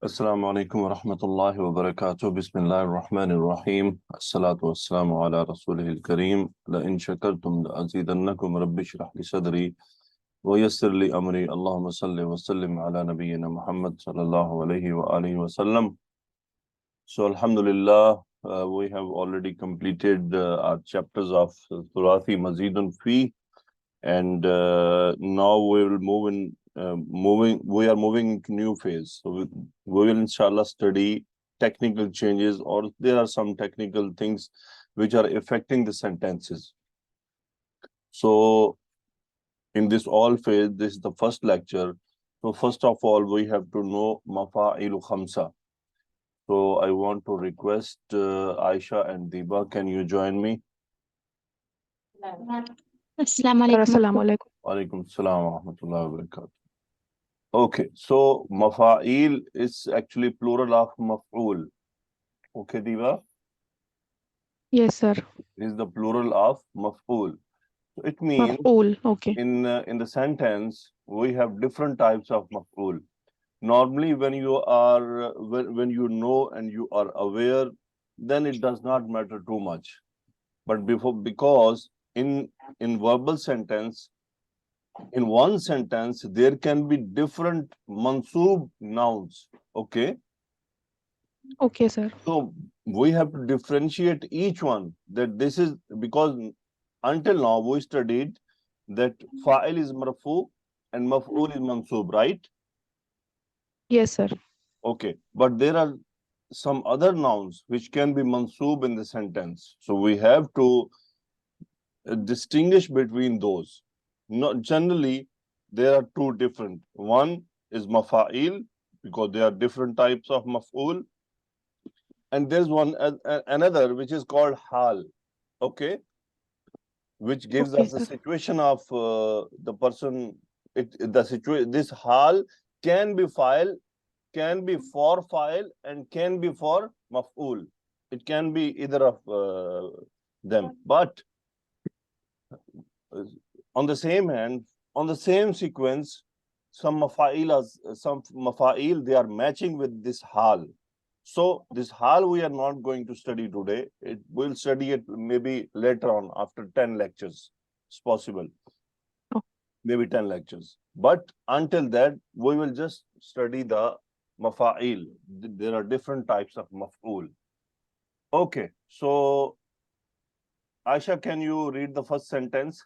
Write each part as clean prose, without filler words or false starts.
Assalamu alaikum wa rahmatullahi wa barakatuh. Bismillahir Rahmanir Rahim. As-salatu was-salamu ala rasulihil kareem. La in shakartum la azidannakum rabbi shrah li sadri wa yassir li amri. Allahumma salli wa sallim ala nabiyyina Muhammad sallallahu alayhi wa alihi wa sallam. So alhamdulillah, we have already completed our chapters of Thulathi Mazidun Fi, and now we will move in we are moving into new phase. So we will inshallah study technical changes, or there are some technical things which are affecting the sentences. So in this all phase, this is the first lecture. So first of all, we have to know mafa'il khamsa. So I want to request Aisha and Diba, can you join me? Assalamu alaikum. Wa alaikum assalam wa rahmatullahi wa barakatuh. Okay, so mafa'il is actually plural of maf'ul. Okay, Diva? Yes, sir. Is the plural of maf'ul. So it means Maf'ul. Okay. in the sentence we have different types of maf'ul. Normally, when you are when you know and you are aware, then it does not matter too much. But because in verbal sentence, in one sentence, there can be different mansoob nouns. Okay. Okay, sir. So we have to differentiate each one, that this is because until now we studied that fa'il is marfu and maf'ul is mansoob, right? Yes, sir. Okay. But there are some other nouns which can be mansoob in the sentence. So we have to distinguish between those. Not generally, there are two different. One is mafa'il, because there are different types of maf'ul, and there's one another which is called hal. Okay, which gives us the situation of the person. This hal can be file, can be for file, and can be for maf'ul. It can be either of them, but on the same hand, on the same sequence, some mafa'il, they are matching with this hal. So this hal we are not going to study today. We'll study it maybe later on after 10 lectures. It's possible. Oh. Maybe 10 lectures. But until that, we will just study the mafa'il. There are different types of maf'ul. Okay, so Aisha, can you read the first sentence?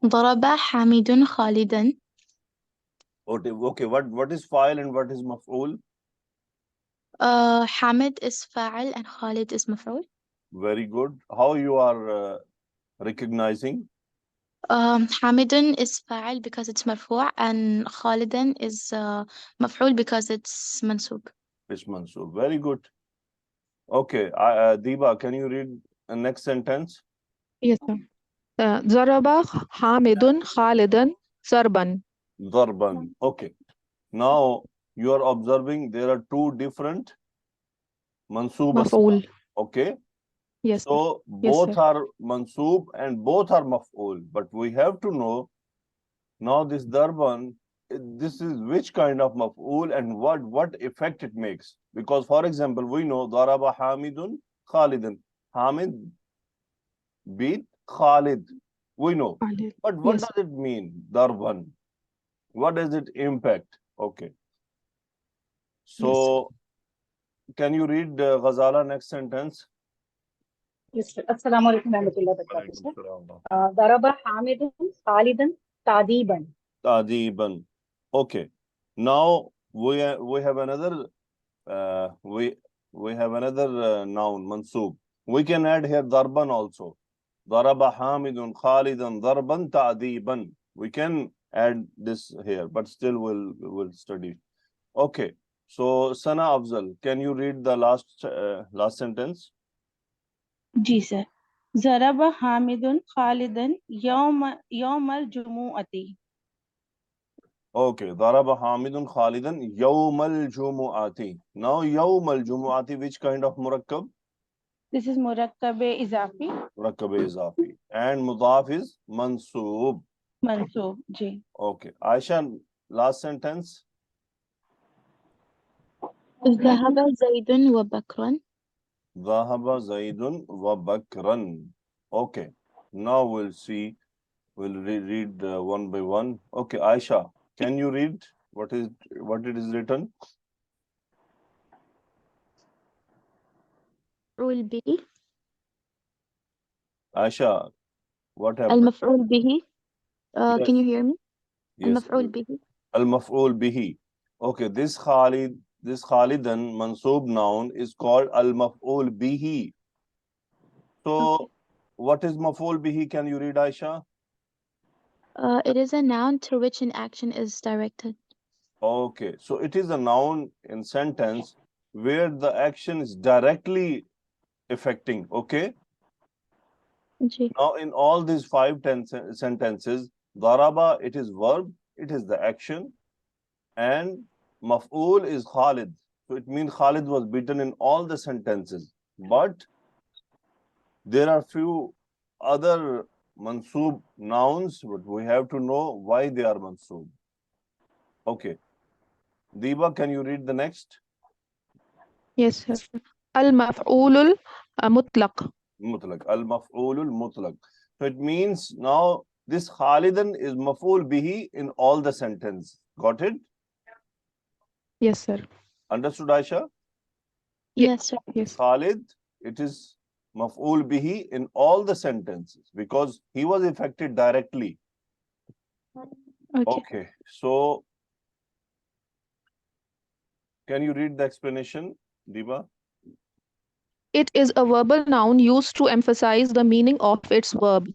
ضرب حامد خالدا. Okay, what is fa'il and what is maf'ul? Hamid is fa'il and Khalid is maf'ul. Very good. How you are recognizing? Hamidun is fa'il because it's marfu' and Khalidan is maf'ul because it's mansub. It's mansub. Very good. Okay, Diba, can you read the next sentence? Yes, sir. ضرب حامد خالدا ضربا. Darban. Okay. Now you are observing there are two different mansub. مفعول. Okay. Yes, sir. So Yes, both sir. are mansub and both are maf'ul. But we have to know now this darban, this is which kind of maf'ul and what effect it makes. Because for example, we know daraba hamidun khalidan. Hamid beat Khalid. We know. Khalid. But what Yes. does it mean? Darban. What does it impact? Okay. So can you read Ghazala next sentence? Yes, sir. Assalamu alaikum warahmatullahi wabarakatuh. Daraba Hamidun Khalidan Tadiban. Tadiban. Okay. Now we have another we have another noun mansub. We can add here darban also. Daraba Hamidun Khalidan darban ta'diban. We can add this here, but still we'll study. Okay. So Sana Afzal, can you read the last sentence? जी sir ज़रब हामिदुन खालिदन यौमल जुमुअती. Okay, Daraba Hamidun Khalidan Yawmal Jumu'ati. Now Yawmal Jumu'ati, which kind of murakkab? This is murakkab izafi. Murakkab izafi. And mudaf is mansoob. Mansoob, जी. Okay. Aisha, last sentence. ذهب زيد وبكر. ذهب زيد وبكرا. Okay. Now we'll see. We'll read one by one. Okay, Aisha, can you read what it is written? مفعول به. Aisha, what happened? المفعول به. Yes. Can you hear me? Yes. المفعول به. Al-maf'ul bihi. Okay, this Khalidan mansub noun is called al-maf'ul bihi. So, what is maf'ul bihi? Can you read, Aisha? It is a noun to which an action is directed. Okay, so it is a noun in sentence where the action is directly affecting. Okay. जी. Now, in all these sentences, daraba, it is verb, it is the action, and maf'ul is Khalid. So it means Khalid was beaten in all the sentences. But there are few other mansoob nouns, but we have to know why they are mansoob. Okay. Deepa, can you read the next? Yes, sir. المفعول المطلق. Mutlaq. Al-maf'ulul mutlaq. So it means now this Khalidan is maf'ul bihi in all the sentence. Got it? Yes, sir. Understood, Aisha? Yes, sir. Yes. Khalid, it is maf'ul bihi in all the sentences because he was affected directly. Okay. Okay, so can you read the explanation, Deepa? It is a verbal noun used to emphasize the meaning of its verb.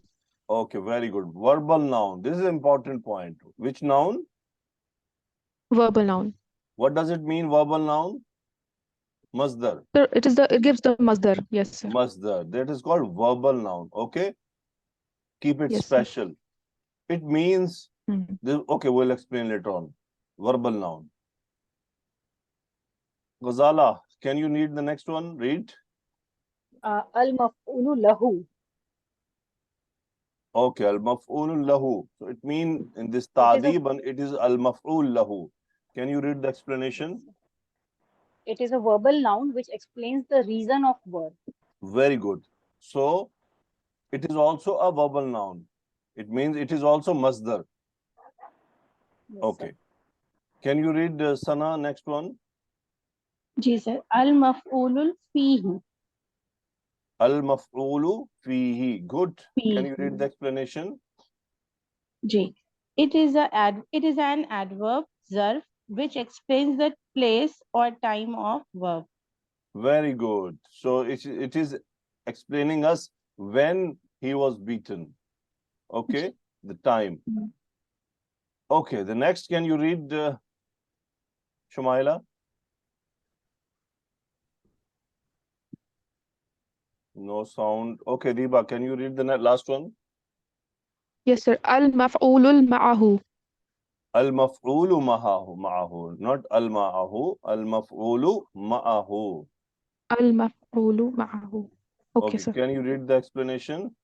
Okay, very good. Verbal noun. This is an important point. Which noun? Verbal noun. What does it mean, verbal noun? Masdar. Sir, it gives the masdar. Yes, sir. Masdar. That is called verbal noun. Okay? Keep it Yes, sir. special. It means, Mhm. okay, we'll explain later on. Verbal noun. Ghazala, can you read the next one? Read. Al-maf'ulu lahu. Okay, al-maf'ulun lahu. So it means in this It is a- ta'diban, it is al-maf'ul lahu. Can you read the explanation? It is a verbal noun which explains the reason of verb. Very good. So it is also a verbal noun. It means it is also masdar. Yes, Okay. sir. Can you read Sana, next one? जी sir al-maf'ulul fihi. Al-maf'ulu fihi. Good. Can you read the explanation? जी. It is an adverb zarf which explains the place or time of verb. Very good. So it is explaining us when he was beaten. Okay, the time. Okay, the next, can you read Shumaila? No sound. Okay, Deepa, can you read the last one? Yes, sir. المفعول معه. Al-maf'ulu ma'ahu, not al-ma'ahu. Al-maf'ulu ma'ahu. المفعول معه. Okay, Okay, sir. can you read the explanation?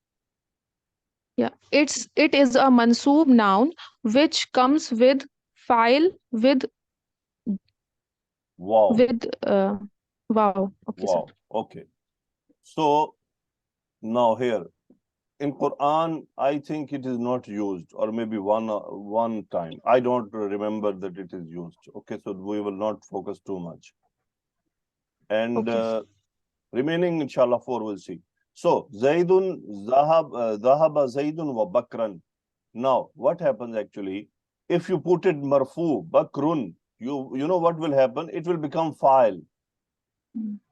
Yeah. It is a mansoob noun which comes with file with Wow. wow. Okay, sir. Wow. Okay. So now here in Quran, I think it is not used, or maybe one time. I don't remember that it is used. Okay, so we will not focus too much. And Okay. remaining, inshallah, 4 we'll see. So Zaidun Zahaba Zaidun wa Bakran. Now, what happens actually? If you put it marfu, Bakrun, you know what will happen? It will become fa'il.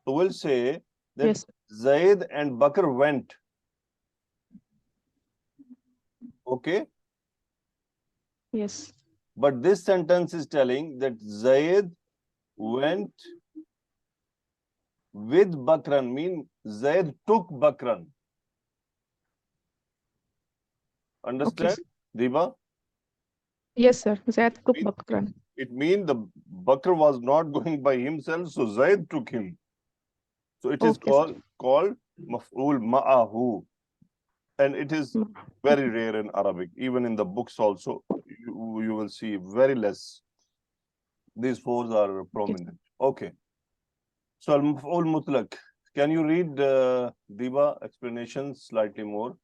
So we'll say that Yes. Zaid and Bakr went. Okay? Yes. But this sentence is telling that Zaid went with Bakran, mean Zaid took Bakran. Understand, Deepa? Yes, sir. Zaid took Bakran. It means the Bakr was not going by himself, so Zaid took him. So it is Okay, sir. called maf'ul ma'ahu. And it is very rare in Arabic. Even in the books also, you will see very less. These 4 are prominent. Okay. So al-maf'ul mutlaq. Can you read Diba explanation slightly more?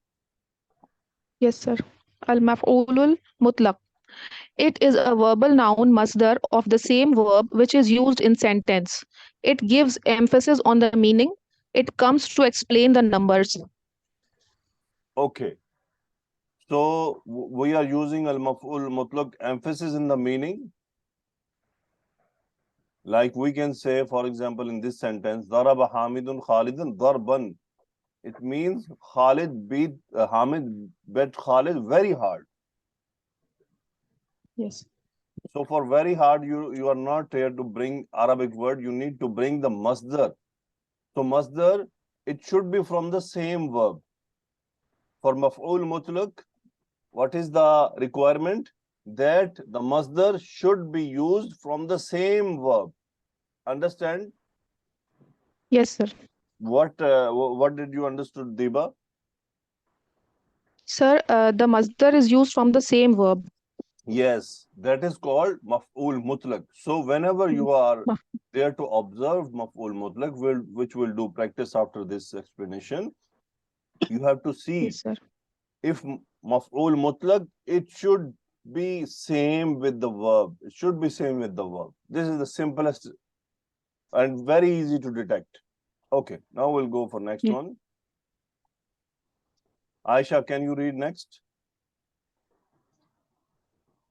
Yes, sir. Al-maf'ulul mutlaq. It is a verbal noun masdar of the same verb which is used in sentence. It gives emphasis on the meaning. It comes to explain the numbers. Okay. So we are using al-maf'ul mutlaq emphasis in the meaning. Like we can say, for example, in this sentence, Daraba Hamidun Khalidan Darban. It means Khalid beat Hamid bet Khalid very hard. Yes. So for very hard, you are not here to bring Arabic word. You need to bring the masdar. So masdar, it should be from the same verb. For maf'ul mutlaq, what is the requirement? That the masdar should be used from the same verb. Understand? Yes, sir. What did you understood, Diba? Sir, the masdar is used from the same verb. Yes, that is called maf'ul mutlaq. So whenever you are Maf- there to observe maf'ul mutlaq, which we'll do practice after this explanation, you have to see Yes, sir. if maf'ul mutlaq, it should be same with the verb. It should be same with the verb. This is the simplest and very easy to detect. Okay, now we'll go for next Yeah. one. Aisha, can you read next?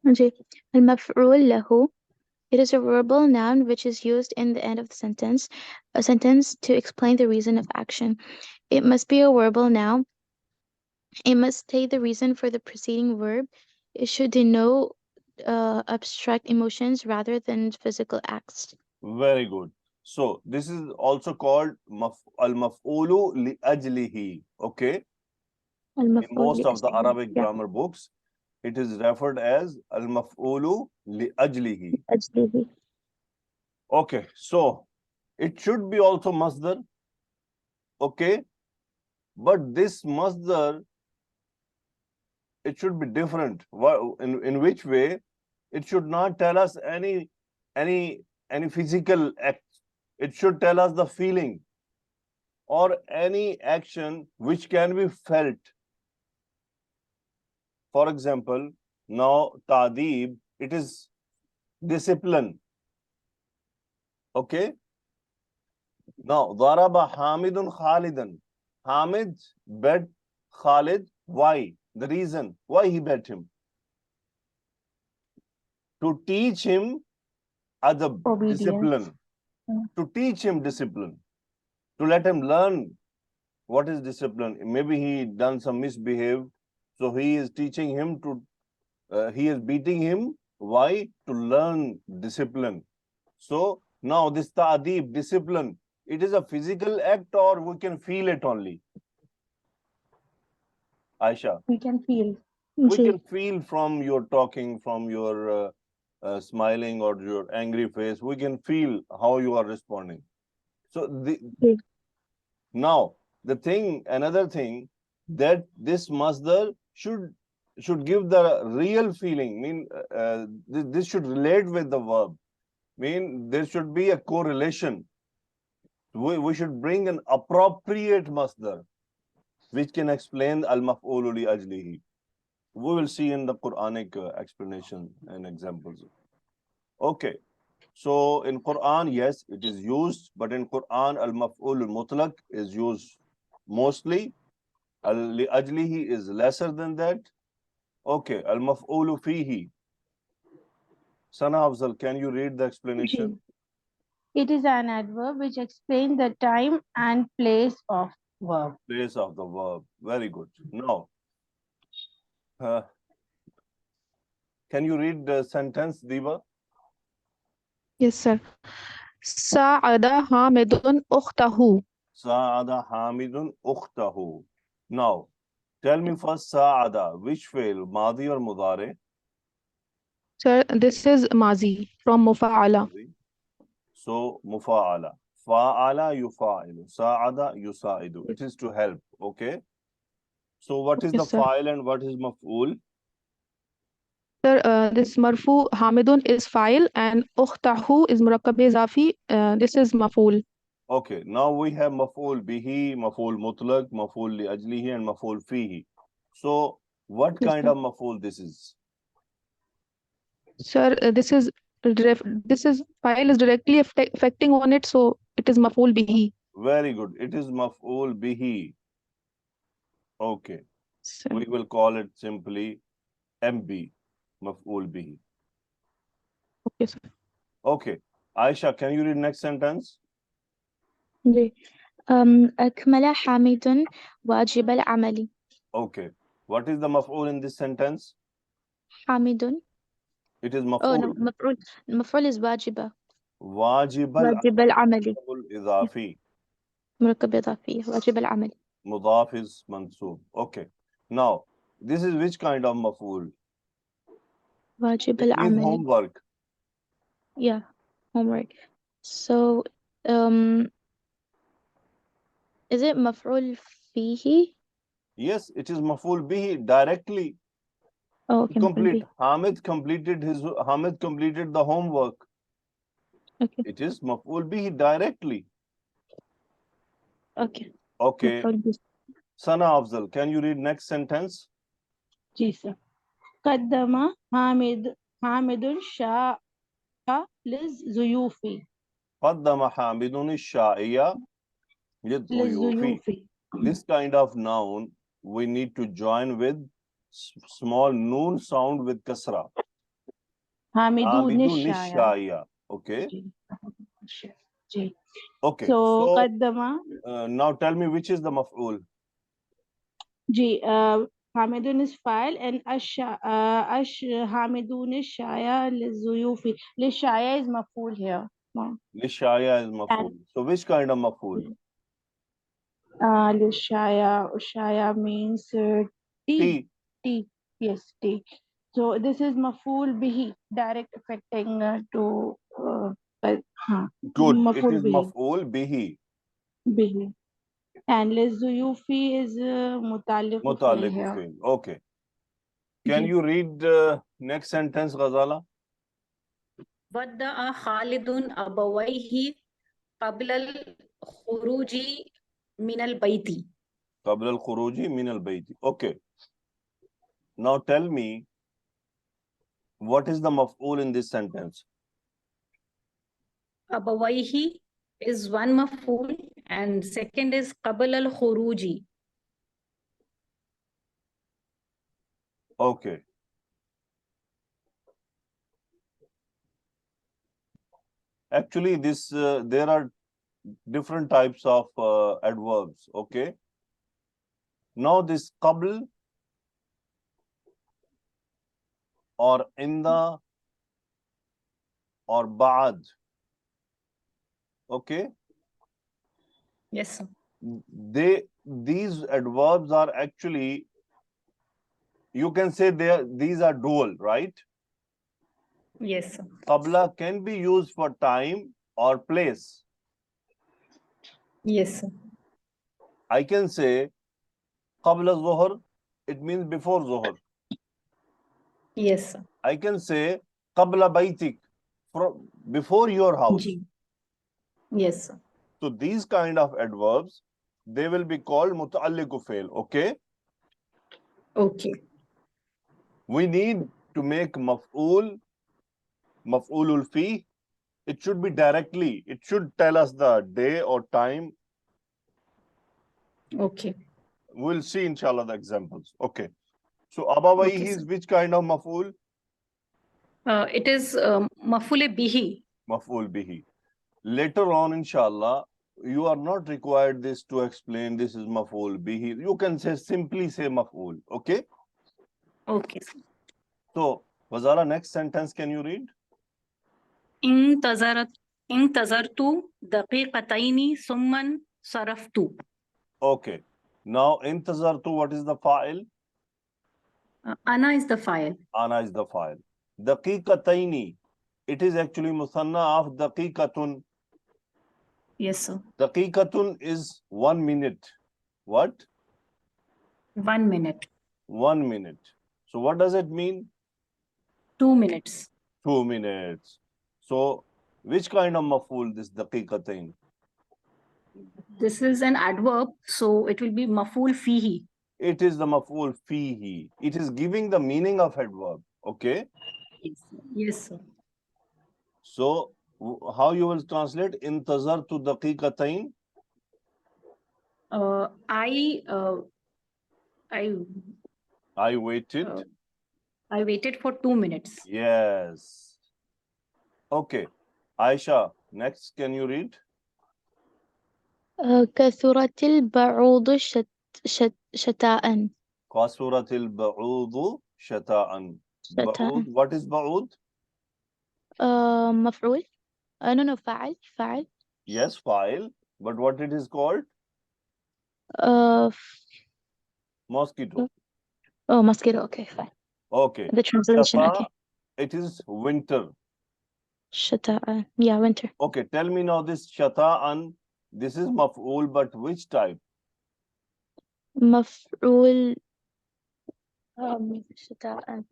Okay. المفعول له. It is a verbal noun which is used in the end of the sentence, a sentence to explain the reason of action. It must be a verbal noun. It must state the reason for the preceding verb. It should denote abstract emotions rather than physical acts. Very good. So this is also called al-maf'ulu li ajlihi. Okay. In المفعول most of the لأجله. Arabic Yeah. grammar books, it is referred as al-maf'ulu li ajlihi. أجله. Okay. So it should be also masdar. Okay. But this masdar, it should be different. In which way? It should not tell us any physical act. It should tell us the feeling or any action which can be felt. For example, now ta'deeb, it is discipline. Okay. Now daraba Hamidun Khalidan. Hamid bet Khalid. Why? The reason why he bet him. To teach him adab, Obedience. discipline. To teach him discipline. To let him learn what is discipline. Maybe he done some misbehave. So he is teaching him to, he is beating him. Why? To learn discipline. So now this ta'deeb, discipline, it is a physical act or we can feel it only? Aisha, We can feel. we ji. can feel from your talking, from your smiling or your angry face, we can feel how you are responding. So ji. now the thing, another thing, that this masdar should give the real feeling. Mean this should relate with the verb. Mean there should be a correlation. We should bring an appropriate masdar which can explain al-maf'ulu li ajlihi. We will see in the Quranic explanation and examples. Okay. So in Quran, yes, it is used, but in Quran, al-maf'ul mutlaq is used mostly. Li ajlihi is lesser than that. Okay, al-maf'ulu fihi. Sana Afzal, can you read the explanation? It is an adverb which explains the time and place of verb. Place of the verb. Very good. Now, can you read the sentence, Diva? Yes, sir. Sa'ada Hamidun ukhtahu. Sa'ada Hamidun ukhtahu. Now, tell me first, Sa'ada, which fail, Madi or Mudare? Sir, this is mazi from mufa'ala. So, mufa'ala. Fa'ala yufa'ilu. Sa'ada yusa'idu. It is to help. Okay. So, what is the Yes, sir. fa'il and what is maf'ul? Sir, this marfu Hamidun is fa'il and ukhtahu is murakkab izafi. This is maf'ul. Okay, now we have maf'ul bihi, maf'ul mutlaq, maf'ul li ajlihi, and maf'ul fihi. So, what Yes, kind sir. of maf'ul this is? Sir, this is file is directly affecting on it, so it is maf'ul bihi. Very good. It is maf'ul bihi. Okay, Sir. we will call it simply MB, maf'ul bihi. Okay, sir. Okay, Aisha, can you read next sentence? Ji أكمل حامد واجب العمل. Okay, what is the maf'ul in this sentence? حامد. It is Oh no, maf'ul. مفعول is واجبة. واجب واجب العمل. الإضافي. مركب إضافي واجب العمل. Mudaf is mansoob. Okay. Now, this is which kind of maf'ul? واجب It means العمل. homework. Yeah, homework. So, is it مفعول فيه? Yes, it is maf'ul bihi directly. Oh, okay, مفعول Complete. به. Hamid completed the homework. Okay, It is maf'ul bihi directly. okay. Okay. مفعول به. Sana Afzal, can you read next sentence? जी sir قدم حامد الشاء للضيوف قدم حامد الشاعية للضيوف. This kind of noun we need to join with small noon sound with kasra. حامدون Hamidun الشايع nishaya. Okay. Ji Okay. so So قدم now tell me which is the maf'ul. Ji حامدون is file and حامدون الشايع للضيوف للشايع is مفعول here Nishaya is maf'ul. So which kind of maf'ul? Shaya means tea. T. Yes, tea. So this is maful bihi, direct affecting to Good. It maful is maf'ul bihi. bihi. And lizuyufi is mutaliq Mutaliq here. fi'l. Okay. Can ji. you read next sentence, Ghazala? ودع خالد أبويه قبل الخروج من البيت. قبل الخروج من البيت. Okay. Now tell me, what is the maf'ul in this sentence? أبويه is one maf'ul and second is قبل الخروج. Okay. Actually, there are different types of adverbs. Okay. Now this qabl or inda or ba'd. Okay. Yes, sir. These adverbs are actually, you can say these are dual, right? Yes, sir. Qabla can be used for time or place. Yes, sir. I can say qabla zuhr, it means before zuhr. Yes, sir. I can say qabla baytik, before your house. Ji. Yes, sir. So these kind of adverbs, they will be called muta'alliqu fi'l. Okay. Okay. We need to make maf'ulul fi. It should be directly. It should tell us the day or time. Okay. We'll see inshallah the examples. Okay. So abawaihi Okay, is sir. which kind of maf'ul? It is maf'ul bihi. Maf'ul bihi. Later on, inshallah, you are not required this to explain this is maf'ul bihi. You can simply say maf'ul. Okay. Okay, sir. So, Wazala, next sentence can you read? انتظرت دقيقتين ثم صرفت. Okay. Now, intazartu, what is the fa'il? Ana is the file. Ana is the fa'il. Daqiqataini. It is actually musanna of daqiqatun. Yes, sir. Daqiqatun is 1 minute. What? 1 minute. 1 minute. So what does it mean? 2 minutes. 2 minutes. So which kind of maf'ul this daqiqatain? This is an adverb, so it will be mafool fihi. It is the maf'ul fihi. It is giving the meaning of adverb. Okay. Yes, sir. Yes, sir. So how you will translate intazartu daqiqatayn? I I waited. waited for 2 minutes. Yes. Okay. Aisha, next can you read? كثرت البعوض شتاء. Qasuratil ba'udu shata'an. Ba'ud. What is ba'ud? مفعول. No, فاعل. Yes, file. But what it is called? Uh, Mosquito. oh, mosquito. Okay, fine. Okay. The translation. Shata, Okay. it is winter. شتاء. Yeah, winter. Okay, tell me now this shata'an. This is maf'ul, but which type? مفعول. شتاء.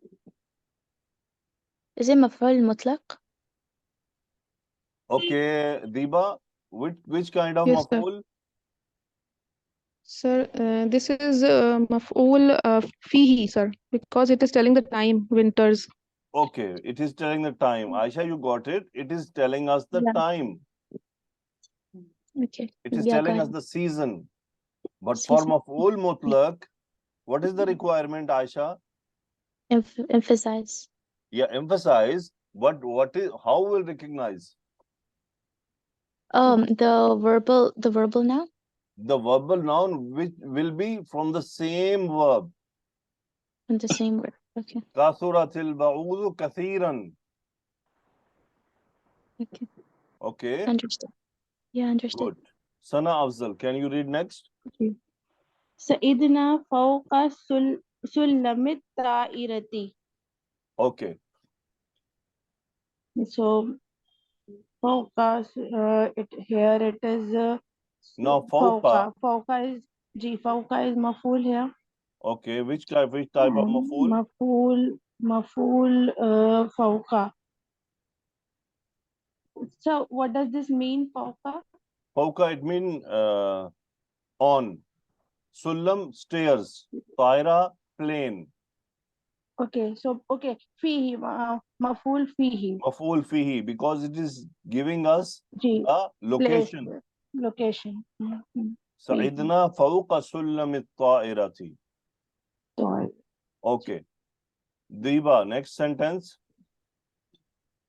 Is it مفعول مطلق? Okay, Diba, which kind of Yes, sir. maf'ul? Sir, this is maf'ul fihi, sir, because it is telling the time, winters. Okay, it is telling the time. Aisha, you got it. It is telling us the Yeah. time. Okay. It is Yeah, telling go us ahead. the season. But for Season. maf'ul mutlaq, what is the requirement, Aisha? Emphasize. Yeah, emphasize. But what is, how will recognize? The verbal noun. The verbal noun which will be from the same verb. And the same word. Okay. Kasuratil ba'udu kathiran. Okay. Okay, Understood. Yeah, understood. good. Sana Afzal, can you read next? سئدنا فوق سلم الطائرة. Okay. So فوق here it is Now fawqa. فوق is فوق is مفعول here. Okay, which type of maf'ul? مفعول فوق. So what does this mean, فوق? Fawqa, it means on. Sulam, stairs. Taira, plane. Okay, so okay, فيه مفعول فيه. Maf'ul fihi, because it is giving us ji, a place, location. location. Sa'idna fawqa sulam at-ta'irati. So, Okay. Diba, next sentence.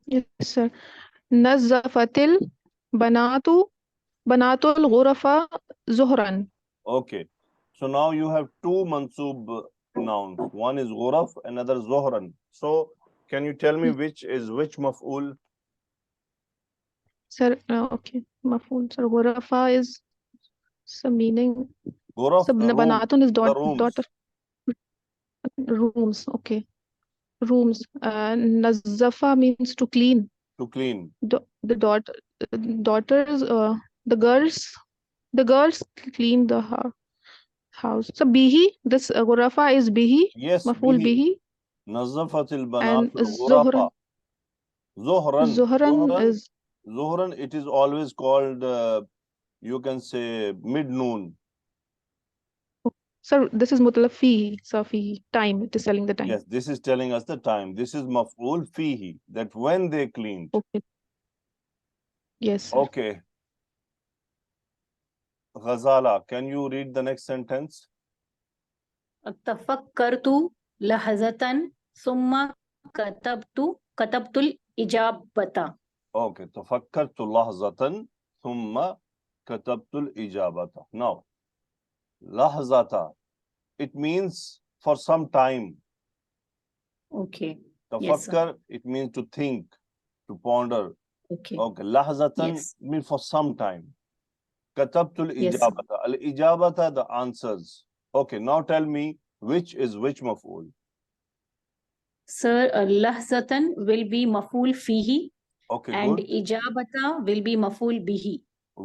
Yes, sir. Nazzafatil banatu banatul ghurafa zuhran. Okay. So now you have two mansub nouns. One is ghuraf, another zuhran. So can you tell me which is which maf'ul? Sir, okay. Maf'ul, sir. Ghurafa is some meaning. Ghuraf, Sab the room, banatun is the rooms. daughter. Rooms, okay. Rooms. Nazzafa means to clean. To clean. The daughters, the girls clean the house. So bihi, this ghurafa is bihi, Yes, maf'ul bihi, Nazzafatil and banatul zuhran. ghurafa. Zuhran is, Zuhran, it is always called, you can say, mid-noon. sir, this is mutlaq fihi, so fihi, time, it is telling the time. Yes, this is telling us the time. This is maf'ul fihi, that when they cleaned. Okay. Yes, sir. Okay. Ghazala, can you read the next sentence? تفكرت لحظة ثم كتبت الإجابة. Okay. تفكرت لحظة ثم كتبت الإجابة. Now, lahzata, it means for some time. Okay. Yes, sir. Tafakkar, it means to think, to ponder. Okay. Okay. Lahzatan Yes. means for some time. Katabtul Yes, sir. ijabata. Al ijabata, the answers. Okay. Now tell me which is which maf'ul. Sir, lahzatan will be maful fihi Okay, and good. ijabata will be maful bihi.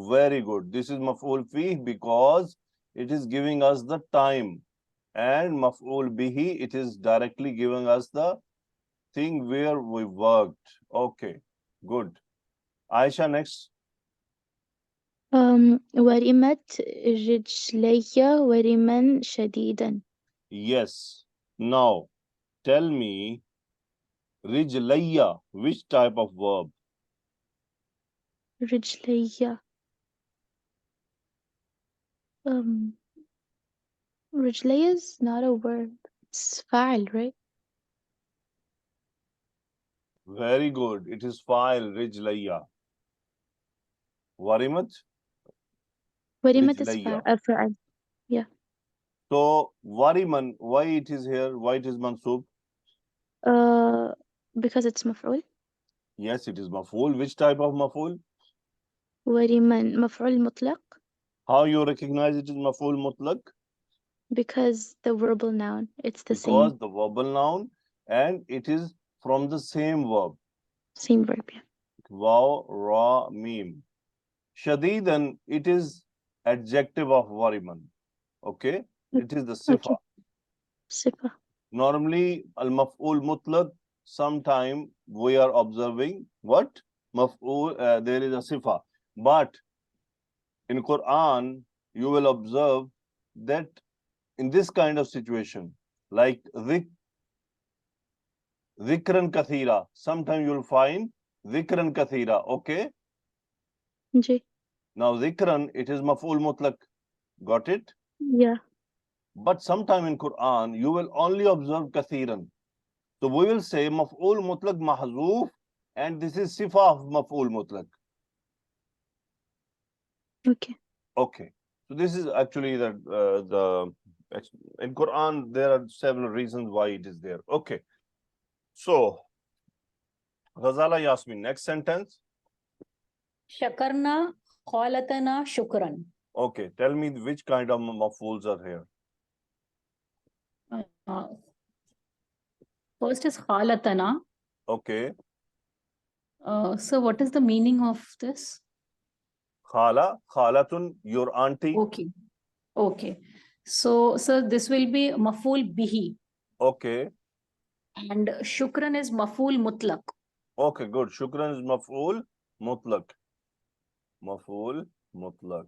Very good. This is maf'ul fih because it is giving us the time. And maf'ul bihi, it is directly giving us the thing where we worked. Okay, good. Aisha, next. ورمت رجلي ورما شديدا. Yes. Now, tell me, rijlayya, which type of verb? رجلي. رجلي is not a verb. It's فاعل, right? Very good. It is fa'il, rijlayya. Warimat, ورمت is rijlayya. فاعل. So, wariman, why it is here? Why it is mansub? Because it's مفعول. Yes, it is mafool. Which type of mafool? ورما مفعول مطلق. How you recognize it is mafool mutlaq? Because the verbal noun, it's the Because the verbal noun and it is from the same verb. same verb. Yeah. Waw, ra, mim. Shadidan, it is adjective of wariman. Okay? It is the sifa. Okay. صفة. Normally, al-maf'ul mutlaq, sometime we are observing what? Maf'ul, there is a sifa. But in Quran, you will observe that in this kind of situation, like dhikran kathira, sometimes you will find dhikran kathira. Okay? جي. Now, dhikran, it is maf'ul mutlaq. Got it? Yeah. But sometime in Quran, you will only observe kathiran. So we will say maf'ul mutlaq mahzoof, and this is sifa of maf'ul mutlaq. Okay. Okay. So this is actually the in Quran there are several reasons why it is there. Okay. So Ghazala Yasmin, next sentence. Shakarna khalatana shukran. Okay, tell me which kind of maf'uls are here. First is khalatana. Okay. So what is the meaning of this? Khalatun, your auntie. Okay. Okay. So this will be maful bihi. Okay. And shukran is maful mutlaq. Okay, good. Shukran is maf'ul mutlaq. Maf'ul mutlaq.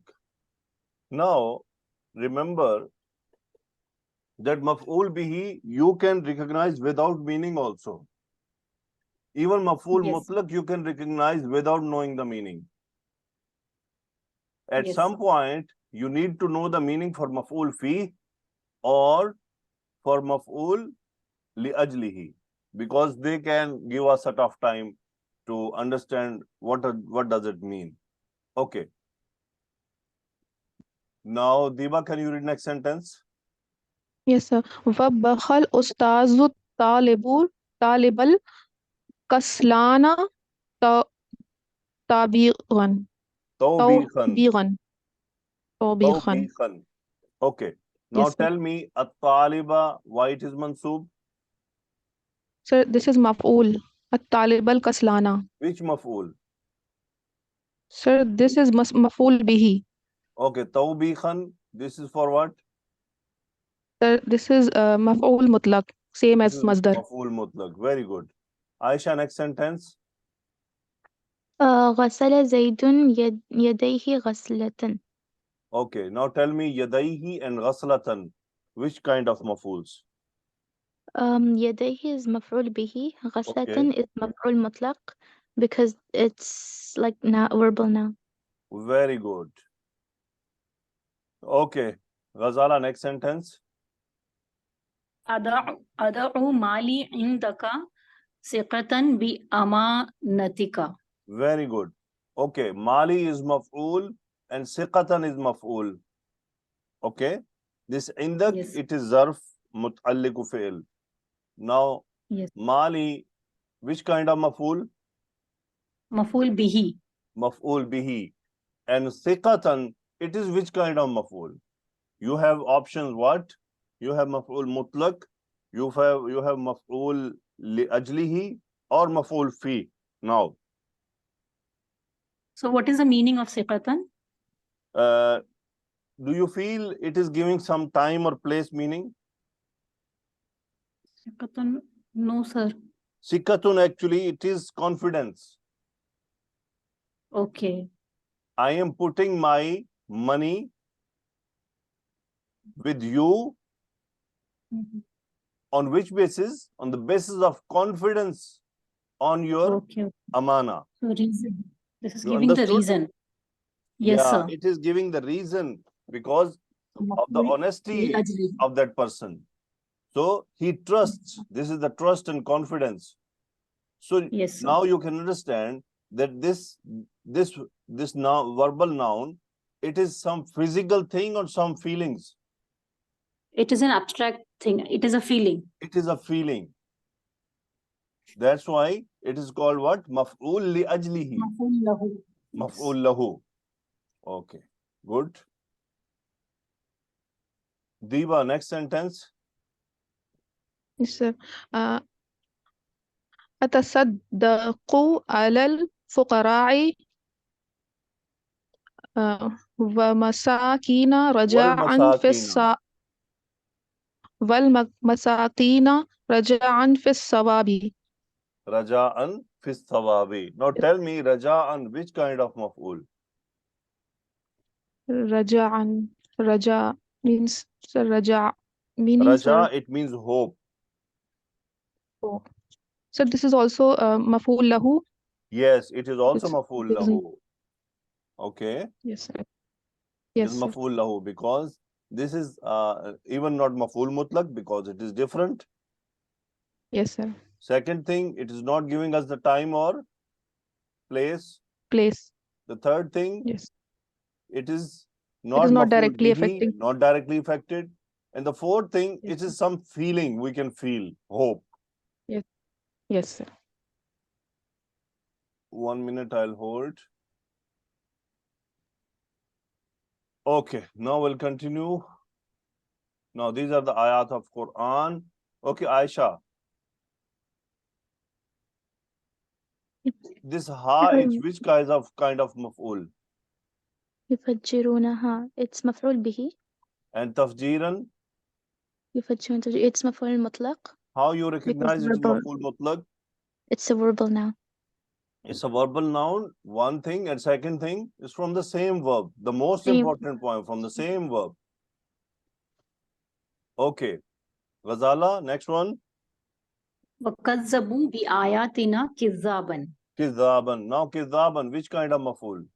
Now, remember that maf'ul bihi you can recognize without meaning also. Even maf'ul Yes. mutlaq you can recognize without knowing the meaning. At Yes. some point, you need to know the meaning for maf'ul fi or for maf'ul li ajlihi, because they can give us a set of time to understand what does it mean. Okay. Now, Diba, can you read next sentence? Yes, sir. وبخ الأستاذ طالب الكسلان طبيعا Tawbiqan. طبيعا. Tawbiqan. Okay. Now Yes, sir. tell me, at-taliba, why it is mansub? Sir, this is مفعول الطالب الكسلان. Which maf'ul? Sir, this is مفعول به. Okay, tawbiqan, this is for what? Sir, this is مفعول مطلق, same This as is مصدر. maf'ul mutlaq. Very good. Aisha, next sentence. غسل زيد يديه غسلة. Okay, now tell me, yadayhi and ghaslatan, which kind of maf'uls? يديه is مفعول به. غسلة Okay. is مفعول مطلق because it's like not verbal now. Very good. Okay, Ghazala, next sentence. Ada'u mali indaka siqatan bi amanatika. Very good. Okay, mali is maf'ul and siqatan is maf'ul. Okay, this indak, Yes. it is zarf mut'alliqu fi'l. Now, Yes. mali, which kind of maf'ul? Maful bihi. Maf'ul bihi. And siqatan, it is which kind of maf'ul? You have options what? You have maf'ul mutlaq, you have maf'ul li ajlihi or maf'ul fi. Now, So what is the meaning of siqatan? do you feel it is giving some time or place meaning? Siqatan, no, sir. Sikatun, actually, it is confidence. Okay. I am putting my money with you Mhm. on which basis? On the basis of confidence on your Okay. amana. So reason. This is You giving the understood? reason. Yes, Yeah, sir. it is giving the reason because of the مفعول honesty لأجله. of that person. So he trusts. This is the trust and confidence. So Yes, sir. now you can understand that this now verbal noun, it is some physical thing or some feelings. It is an abstract thing. It is a feeling. It is a feeling. That's why it is called what? Maf'ul li ajlihi. مفعول له. Maf'ul lahu. Okay, good. Diva, next sentence. Yes, sir. أتصدق على الفقراء ومساكين رجاء في والمساكين رجاء في الصواب. Raja'an fi thawabi. Now tell me, Raja'an, which kind of maf'ul? رجاء رجاء means رجاء meaning Raja, sir. it means hope. Oh. So this is also مفعول له. Yes, it is also It's- maf'ul it is- lahu. Okay, Yes, sir. it Yes, is sir. maf'ul lahu because this is even not maf'ul mutlaq because it is different. Yes, sir. Second thing, it is not giving us the time or place. Place. The third thing, Yes. it is It not is not maf'ul directly bihi, affecting. not directly affected. And the fourth thing, Yes, it is some feeling we can feel, hope. Yes, sir. 1 minute, I'll hold. Okay, now we'll continue. Now these are the ayat of Quran. Okay, Aisha. This ha is which kind of maf'ul? يفجرونها. It's مفعول به. And tafjiran, يفجرون it's مفعول مطلق. how you Because recognize it is verbal. maf'ul mutlaq? It's a verbal noun. It's a verbal noun, one thing, and second thing is from the same verb. The most Same. important point, from the same verb. Okay. Ghazala, next one. وكذبوا بآياتنا كذابا. Kizaban. Now kizaban, which kind of maf'ul?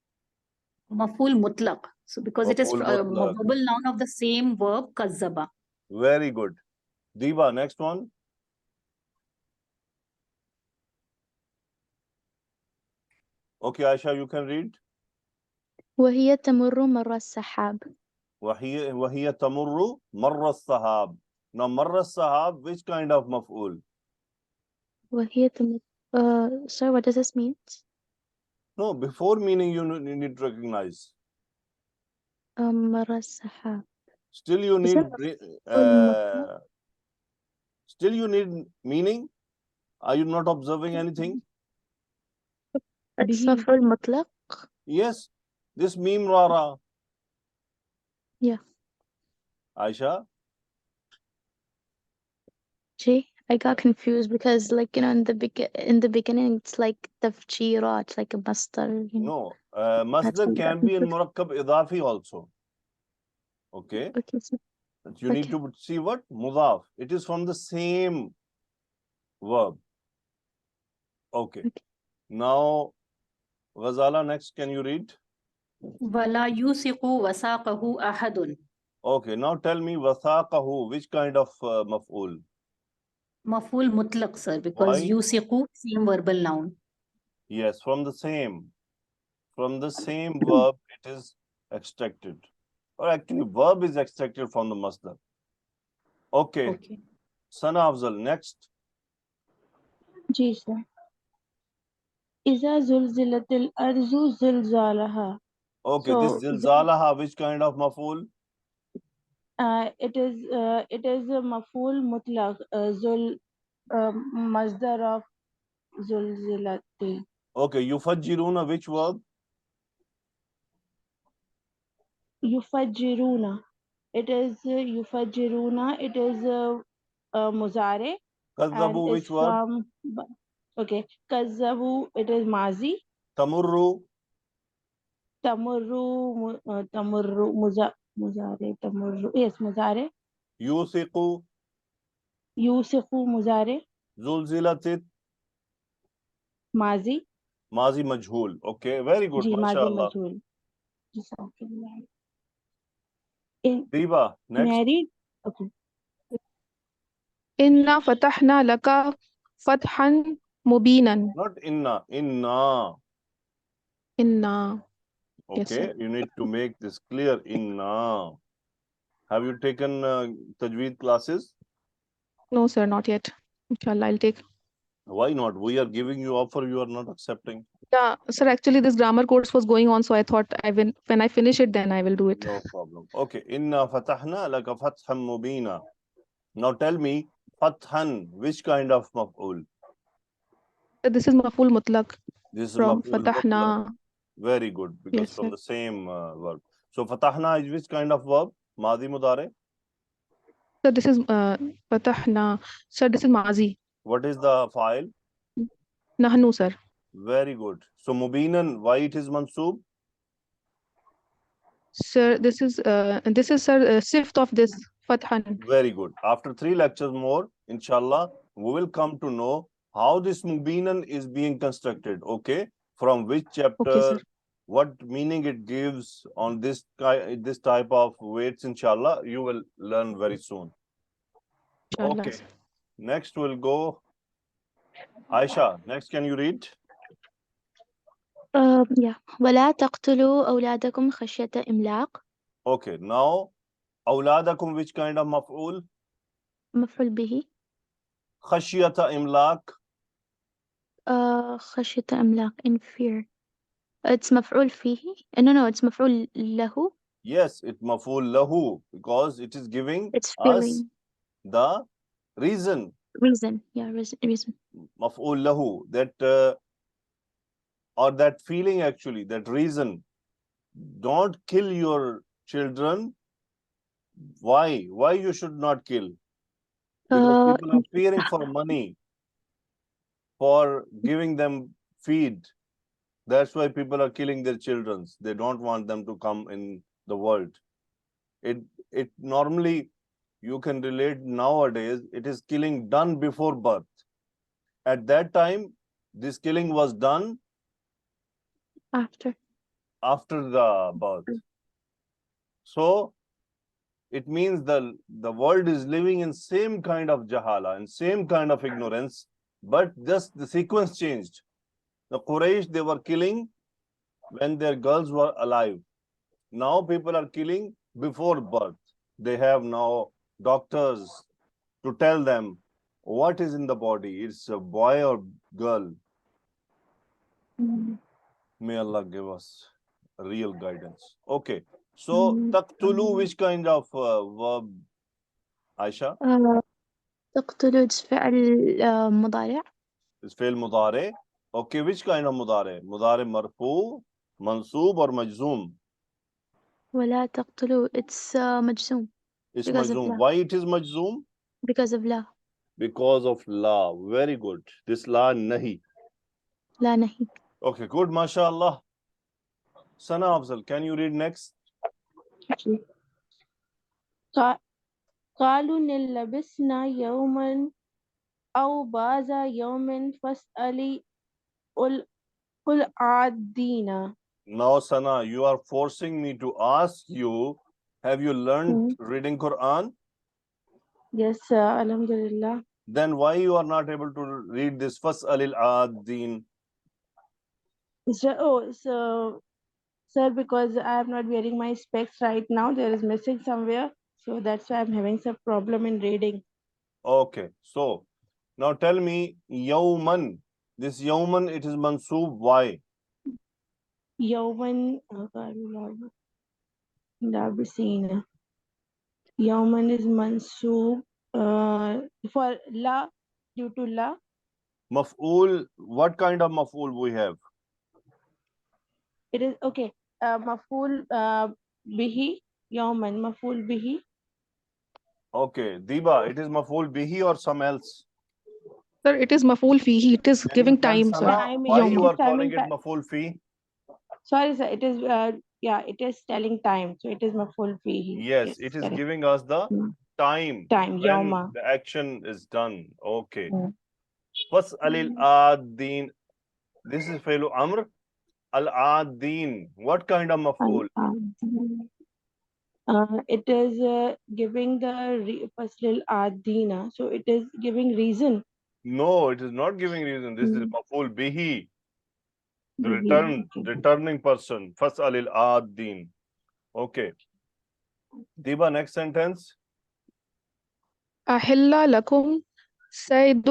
مفعول مطلق. So because it is Maf'ul a mutlaq. verbal noun of the same verb كذب. Very good. Diva, next one. Okay, Aisha, you can read. وهي تمر مر السحاب. وهي تمر مر السحاب. Now مر السحاب, which kind of maf'ul? وهي تمر. Sorry, what does this mean? No, before meaning you need to recognize. مر السحاب. Still you Is need it still you need meaning. Are you not observing anything? It's به. مفعول مطلق. Yes. This meme rara. Yeah. Aisha. Gee, I got confused because, like, in the beginning, it's like tafjirat, like a masdar. No. That's Masdar why I got can be in confused. murakkab idafi also. Okay. Okay, so You need to see what? Mudaf. It is from the same verb. Okay. Now, Ghazala, next, can you read? ولا يوثق وثاقه أحد. Okay. Now tell me, wathaqahu, which kind of maf'ul? مفعول مطلق, sir, because Why? يوثق same verbal noun. Yes, from the same verb, it is extracted. Or actually, verb is extracted from the masdar. Okay. Okay. Sana Afzal, next. Ji sir इज़ा ज़ुलज़िलतिल अर्ज़ु ज़िलज़ालहा. Okay, So, this zilzalaha, which kind of maf'ul? it is a maf'ul mutlaq, zul masdar of zulzilati. Okay, yufajjiruna, which verb? Yufajjiruna. It is yufajjiruna. It is muzare. And Kazzabu, it's which verb? from, okay, kazzabu, it is mazi. Tamurru. tamurru, tamurru, muzare, tamurru. Yes, muzare. Yusiqu, Yusifu, muzare. zulzilatit, Mazi. mazi majhul. Okay, very good. Ji, mazi MashaAllah. majhul. Jazakallah. In Diba, next. married. Okay. Inna fatahna laka fathan mubinan. Not inna, inna. Inna. Yes, Okay, sir. you need to make this clear. Inna. Have you taken Tajweed classes? No, sir, not yet. Inshallah, I'll take. Why not? We are giving you offer, you are not accepting. Yeah, sir, actually, this grammar course was going on, so I thought when I finish it, then I will do it. No problem. Okay. Inna fatahna laka fatham mubina. Now tell me, fathan, which kind of maf'ul? This is maf'ul mutlaq This is from maf'ul mutlaq. fatahna. Very good, because Yes, from sir. the same verb. So fatahna is which kind of verb? Madi mudare. So this is fatahna. Sir, this is mazi. What is the file? Nahnu, sir. Very good. So mubinan, why it is mansub? Sir, this is sir sift of this fathan. Very good. After 3 lectures more, inshallah, we will come to know how this mubinan is being constructed. Okay, from which chapter, Okay, sir. what meaning it gives on this type of weights. Inshallah, you will learn very soon. Inshallah, Okay, sir. next we'll go. Aisha, next can you read? Yeah. ولا تقتلوا أولادكم خشية إملاق. Okay, now أولادكم, which kind of maf'ul? مفعول به. خشية إملاق. خشية إملاق, in fear. It's مفعول فيه. No, it's مفعول له. Yes, it maf'ul lahu, because it is giving It's us feeling. the reason. Reason. Yeah, reason. Maf'ul lahu, that or that feeling, actually, that reason. Don't kill your children. Why? Why you should not kill? Because people are fearing for money, for giving them feed. That's why people are killing their children. They don't want them to come in the world. It normally, you can relate nowadays, it is killing done before birth. At that time, this killing was done After. after the birth. So it means the world is living in same kind of jahala and same kind of ignorance, but just the sequence changed. The Quraysh, they were killing when their girls were alive. Now people are killing before birth. They have now doctors to tell them what is in the body. It's a boy or girl. May Allah give us real guidance. Okay. So, taqtulu, which kind of verb, Aisha? تقتلوا, it's فعل مضارع. It's fail mudare. Okay, which kind of mudare? Mudare marfu, mansoob or majzoom? ولا تقتلوا, it's مجزوم. It's Because of majzoom. la. Why it is majzoom? Because of la. Because of la. Very good. This la nahi. لا نهي. Okay, good, mashallah. Sana Afzal, can you read next? قالوا إن لبسنا يوما أو بعض يوم فاسأل العادين. Now, Sana, you are forcing me to ask you, have you learned reading Quran? Yes, sir. Alhamdulillah. Then why you are not able to read this فَاسْأَلِ الْعَادِينَ? Sir, because I am not wearing my specs right now, there is missing somewhere. So that's why I'm having some problem in reading. Okay, so now tell me, yawman. This yawman, it is mansoob. Why? Yawman, labisina. Yawman is mansoob for la, due to la. Maf'ul, what kind of maf'ul we have? It is okay. Maf'ul bihi, yawman, maf'ul bihi. Okay, Diba, it is maf'ul bihi or some else? Sir, it is maf'ul fihi. It is Can you giving tell time, sir. Sana, why you Yawm. are calling it maf'ul fi? Sorry, sir. It is yeah. It is telling time. So it is maf'ul fihi. Yes, it is correct. giving us the time Time. when Yawma. the action is done. Okay. Mm. Fas'alil ad-din. This is fi'lu amr. Al-ad-din. What kind of maf'ul? It is giving the faslil adina. So it is giving reason. No, it is not giving reason. This is Mm. maf'ul bihi. The Bihi, okay. returning person. Fas'alil ad-din. Okay. Diba, next sentence. أحل لكم صيد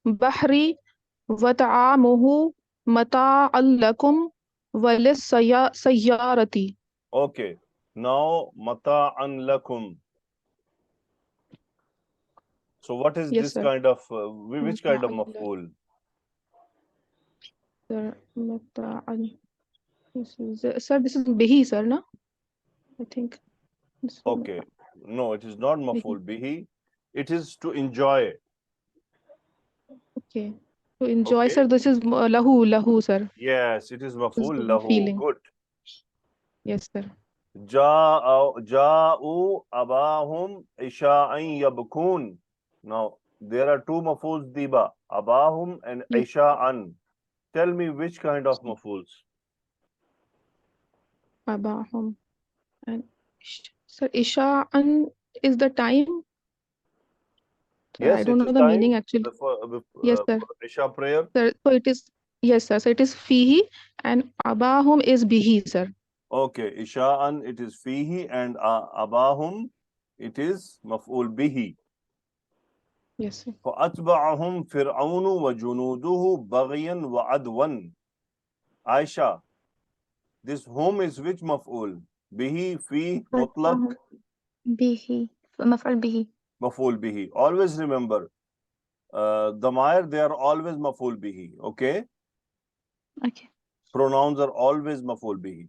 البحر وطعامه متاعا لكم وللسيارة. Okay. Now, mata'an lakum. So what is Yes, this sir. kind of, which kind of متاعا maf'ul? Sir, متاعا. Sir, this is bihi, sir, no? I think. Okay. No, it is not Bihi. maf'ul bihi. It is to enjoy. Okay. To enjoy, Okay. sir, this is lahu, sir. Yes, it is maf'ul This is lahu. feeling. Good. Yes, sir. Ja'u abahum isha'an yabkun. Now, there are two maf'uls diba. Abahum and Yes. isha'an. Tell me which kind of maf'uls. Abahum. And sir, Isha'an is the time. Sir, I Yes, don't it know is the time meaning actually. Yes, sir. for Isha prayer. Sir, so it is, yes, sir. So it is fihi and abahum is bihi, sir. Okay, Isha'an, it is fihi, and abahum, it is maf'ul bihi. Yes, sir. فَأَتْبَعَهُمْ فِرْعَوْنُ وَجُنُودُهُ بَغْيًا وَعَدْوًا. Aisha, this whom is which maf'ul? Bihi, fi, mutlaq, به مفعول به. maf'ul bihi. Always remember, damair, they are always maf'ul bihi. Okay? Okay. Pronouns are always maf'ul bihi.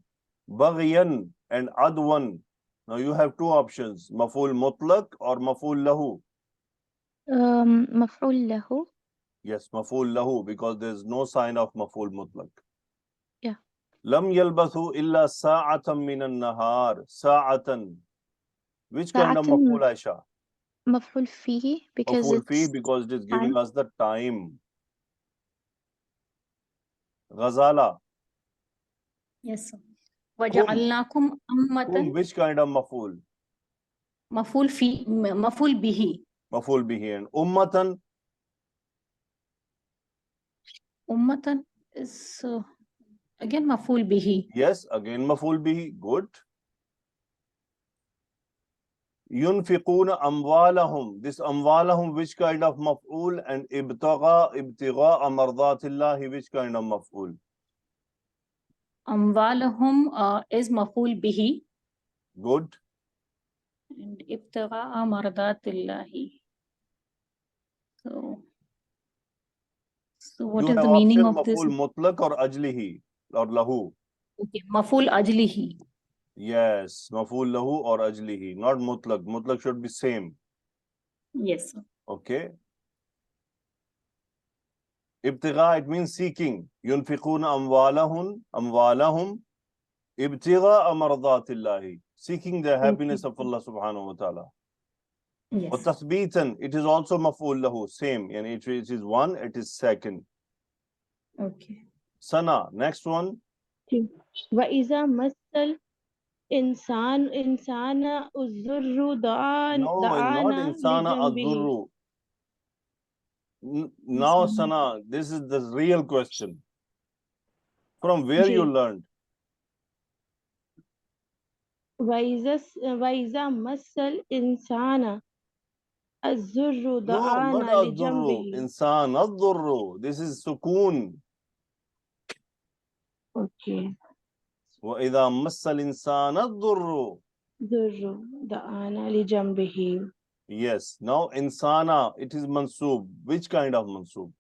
Baghyan and adwan. Now you have two options, maf'ul mutlaq or maf'ul lahu. مفعول له. Yes, maf'ul lahu, because there's no sign of maf'ul mutlaq. Yeah. Lam yalbathu illa sa'atan min an-nahar. Sa'atan. Which kind of ساعة maf'ul, Aisha? مفعول فيه because Maf'ul fi, it's because it is giving time. us the time. Ghazala. Yes, sir. Kum. وَجَعَلْنَاكُمْ Kum, أُمَّةً which kind of maf'ul? مفعول به. Maf'ul bihi. And ummatan. أُمَّةً is again مفعول به. Yes, again maf'ul bihi. Good. Yunfiquna amwalahum. This amwalahum, which kind of maf'ul? And ibtigha mardatillahi, which kind of maf'ul? أموالهم is مفعول به. Good. And ابتغاء مرضات الله. So what You is have the meaning option of this? maf'ul mutlaq or ajlihi or lahu. Okay, مفعول أجله. Yes, maf'ul lahu or ajlihi, not mutlaq. Mutlaq should be same. Yes, sir. Okay. Ibtigha, it means seeking. Yunfiquna amwalahum ibtigha mardatillahi, seeking the happiness of Allah subhanahu wa ta'ala. Yes. وَتَثْبِيتًا, it is also maf'ul lahu, same. And it is one, it is second. Okay. Sana, next one. وإذا مس الإنسان الضر No, not دعانا insana لجنبه. adurru. Now, Sana, this is the real question. From where you ji. learned? وإذا مس الإنسان الضر No, not دعانا adurru. لجنبه. Insan adurru. This is sukoon. Okay. وَإِذَا مَسَّ الْإِنسَانَ الضُّرُّ. ضر دعانا لجنبه. Yes. Now, insana, it is mansoob. Which kind of mansoob?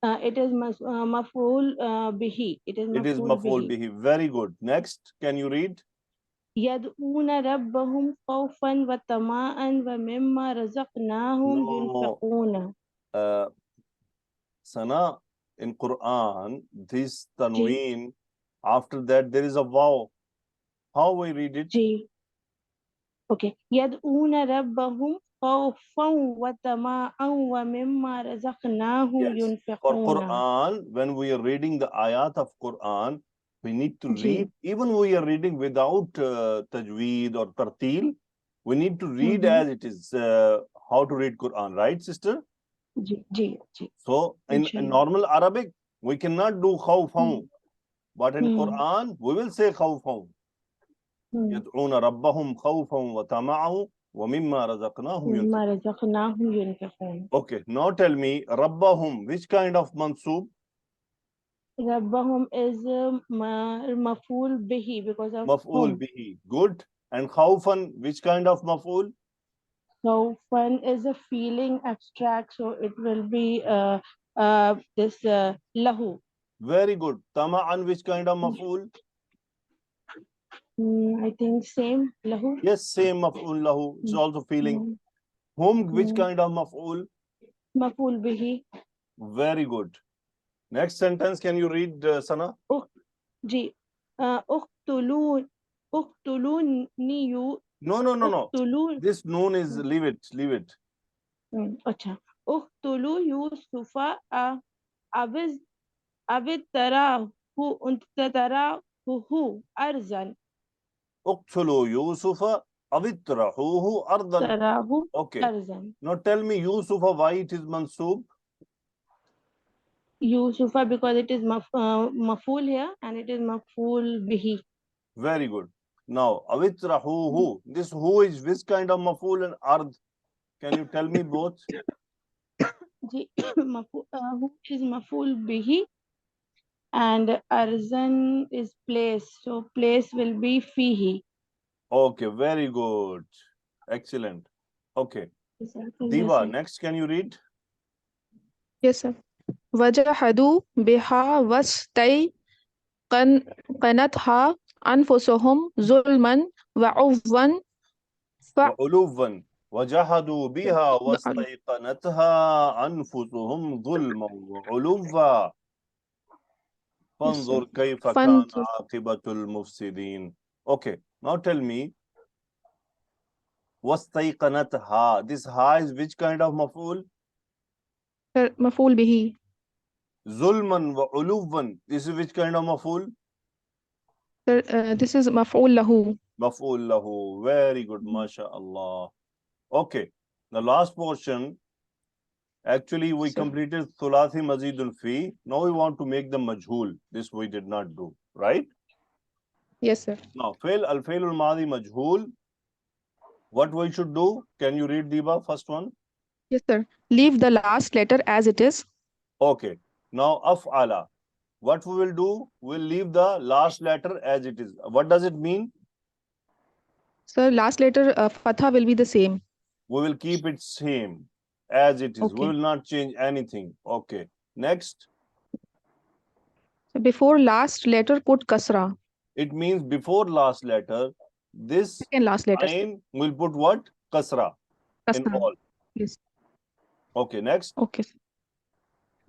It is maf'ul bihi. It is It is maf'ul maf'ul bihi. bihi. Very good. Next, can you read? يدعون ربهم خوفا وطمعا ومما رزقناهم No. ينفقون. Sana, in Quran, this tanween, After that, there is a waw. How we read it? Ji. Okay. يدعون ربهم خوفا وطمعا ومما رزقناهم Yes. For ينفقون. Quran, when we are reading the ayat of Quran, we need to Ji. read, even we are reading without tajweed or tartil, we need to read Mhm. as it is, how to read Quran, right, sister? Ji. Ji. Ji. So in Inshallah. normal Arabic, we cannot do khawfan, but in Hmm. Quran, we will say khawfan. Hmm. يدعون ربهم خوفا وطمعا ومما رزقناهم ينفقون. مما رزقناهم ينفقون. Okay, now tell me, ربهم, which kind of mansub? ربهم is مفعول به because of Maf'ul whom. bihi. Good. And khawfan, which kind of maf'ul? So fun is a feeling abstract, so it will be this lahu. Very good. Tama'an, which kind of maf'ul? I think same lahu. Yes, same maf'ul lahu. It's also feeling. Mm. Hum, which Mm. kind of maf'ul? مفعول به. Very good. Next sentence, can you read, Sana? جي اقتلون اقتلوني No, no, no, no. اقتلون. This noon is, leave it, leave it. अच्छा اقتلوا يوسف أبز أبد تراه أنت تراه أرزا. اقتلوا يوسف أو اطرحوه أرضا. تراه Okay. أرزا. Now tell me, Yusuf, why it is mansub? يوسف because it is مفعول here and it is مفعول به. Very good. Now, avitrahuhu. This who is which kind of maful and ard? Can you tell me both? Ji who is مفعول به and أرزا is place, so place will be فيه. Okay, very good. Excellent. Okay. Diva, next can you read? Yes, sir. وجحدوا بها واستيقنتها أنفسهم ظلما وعلوا وعلوا وجحدوا بها واستيقنتها أنفسهم ظلما وعلوا فانظر كيف كان عاقبة المفسدين. Okay, now tell me, واستيقنتها. This ha is which kind of maf'ul? مفعول به. Zulman wa uluwan. This is which kind of maf'ul? This is مفعول له. Maf'ul lahu. Very good, mashallah. Okay, the last portion. Actually, we completed Thulathi Mazidul Fi. Now we want to make the Majhul. This we did not do, right? Yes, sir. Now, Al-Failul Madi Majhul. What we should do? Can you read Diba, first one? Yes, sir. Leave the last letter as it is. Okay. Now, Af'ala. What we will do? We'll leave the last letter as it is. What does it mean? Sir, last letter Fatha will be the same. We will keep it same as it is. Okay. We will not change anything. Okay. Next. So before last letter, put kasra. It means before last letter, this Second last letter. line will put what? Kasra in Kasra. all. Yes. Okay, next. Okay.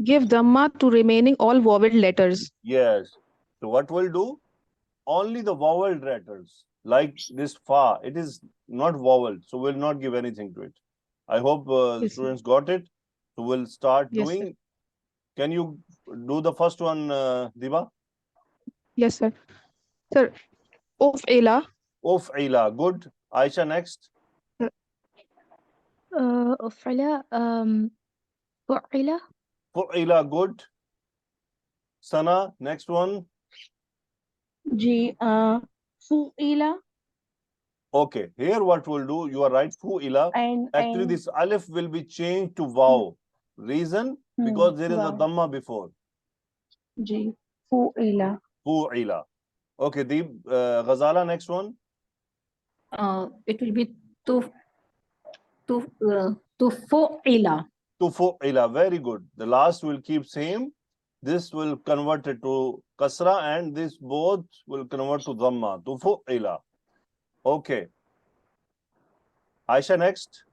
Give dhamma to remaining all vowel letters. Yes. So what we'll do? Only the vowel letters, like this fa, it is not vowel, so we'll not give anything to it. I hope the Yes, students got it. So we'll start Yes, doing. sir. Can you do the first one, Diba? Yes, sir. Sir, uf'ila. Uf'ila. Good. Aisha, next. أفعل فعل Fu'ila. Good. Sana, next one. Ji فُعِلَ Okay, here what we'll do, you are right, fu'ila. Actually, and this alif will be changed to vaw. Reason? Because there is a wow. dhamma before. Ji فُعِلَ. Fu'ila. Okay, Deep, Ghazala, next one. It will be tufu'ila. Tufu'ila. Very good. The last will keep same. This will convert it to kasra and this both will convert to dhamma. Tufu'ila. Okay. Aisha, next.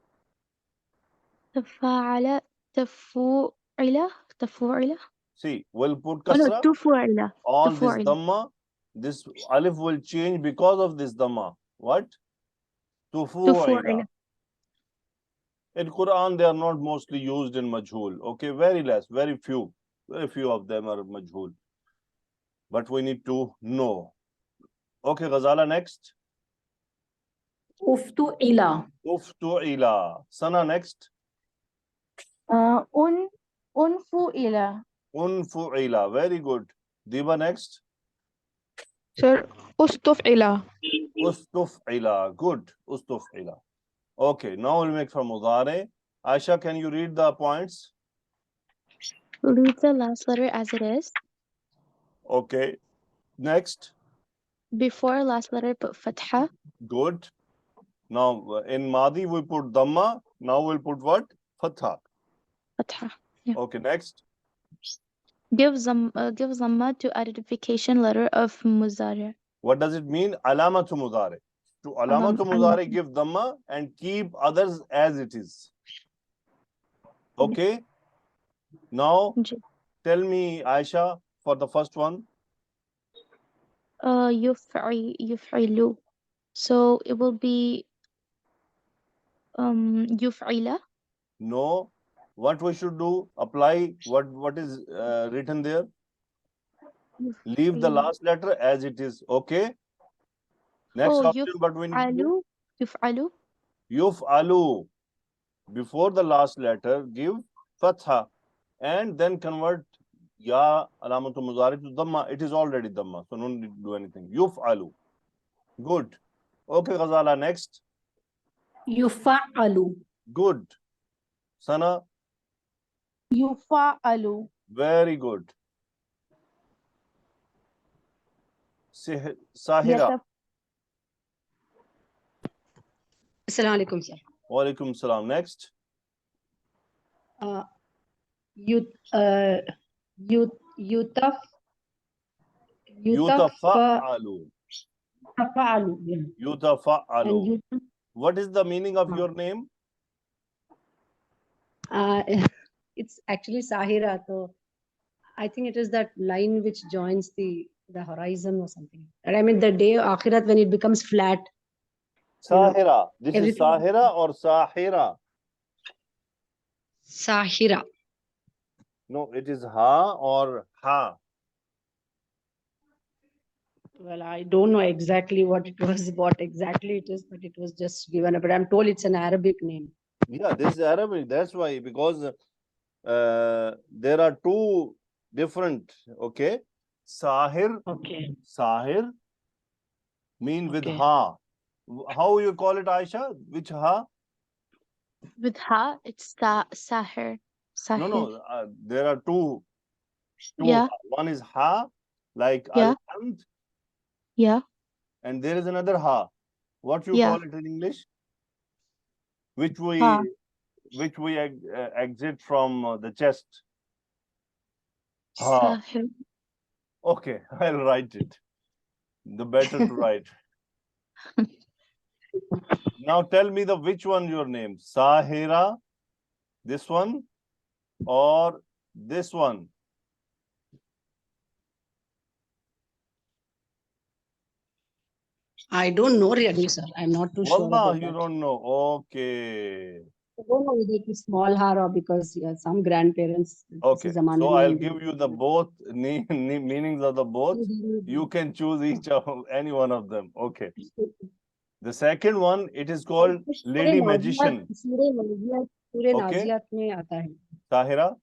تفاعل تفوعل. See, we'll put Oh no, kasra تفوعل. on this تفوعل. dhamma this alif will change because of this dhamma. What? Tufu'ila. In Quran, they are not mostly used in majhul. Okay, very less, very few of them are majhul. But we need to know. Okay, Ghazala, next. Uftu'ila. Uftu'ila. Sana, next. Unfu'ila. Unfu'ila. Very good. Diba, next. Sir, ustuf'ila. Ustuf'ila. Good. Ustuf'ila. Okay, now we'll make from Mudare. Aisha, can you read the points? Leave the last letter as it is. Okay. Next. Before last letter, put fatha. Good. Now, in Madi, we put Dhamma. Now we'll put what? Fatha. Fatha. Yeah. Okay, next. Give zamma to identification letter of muzari. What does it mean? Alama to Mudare. To Alama to Mudare, give Dhamma and keep others as it is. Okay. Now, tell me, Aisha, for the first one. Yuf'ilu. So it will be yuf'ila. No. What we should do? Apply what is written there. Leave the last letter as it is. Okay. Next option, but we need to do Yuf'alu. Yuf'alu. Before the last letter, give fatha and then convert ya alamatu mudari to dhamma. It is already dhamma, so no need to do anything. Yuf'alu. Good. Okay, Ghazala, next. Yufa'alu. Good. Sana. Yufa'alu. Very good. Yes, Sahira. sir. Assalamu alaikum, sir. Walaikum salam. Next. Yutafa'alu. Yutafa'alu. Yeah. Yutafa'alu. And What is the meaning of your name? it's actually Sahira. So I think it is that line which joins the horizon or something. And I mean the day of Akhirat when it becomes flat. Sahira. This is everything- Sahira or Sahira? Sahira. No, it is Ha or Ha. Well, I don't know exactly what exactly it is, but it was just given. But I'm told it's an Arabic name. Yeah, this is Arabic. That's why, because there are two different, okay? Sahir, Okay. Sahir mean with Okay. Ha. How you call it, Aisha? Which Ha? With ha, it's sahir. Sahir. No, there are two. Yeah. Ha. One is Ha, like Yeah. Al-Hamd, Yeah. and there is another Ha. What you Yeah. call it in English? Which we Ha. exit from the chest. Ha. Sahir. Okay, I'll write it. The better to write. Now tell me which one your name. Sahira, this one, or this one? I don't know really, sir. I'm not too sure Wallah, about you that. don't know. Okay. I don't know whether it is small har or because some grandparents. Okay. this is Zamane So mein I'll and give you the both meanings of the both. You can choose each of any one of them. Okay. The second one, it is called Lady Magician. Surah Okay. Naziyat mein aata hai. Sahira?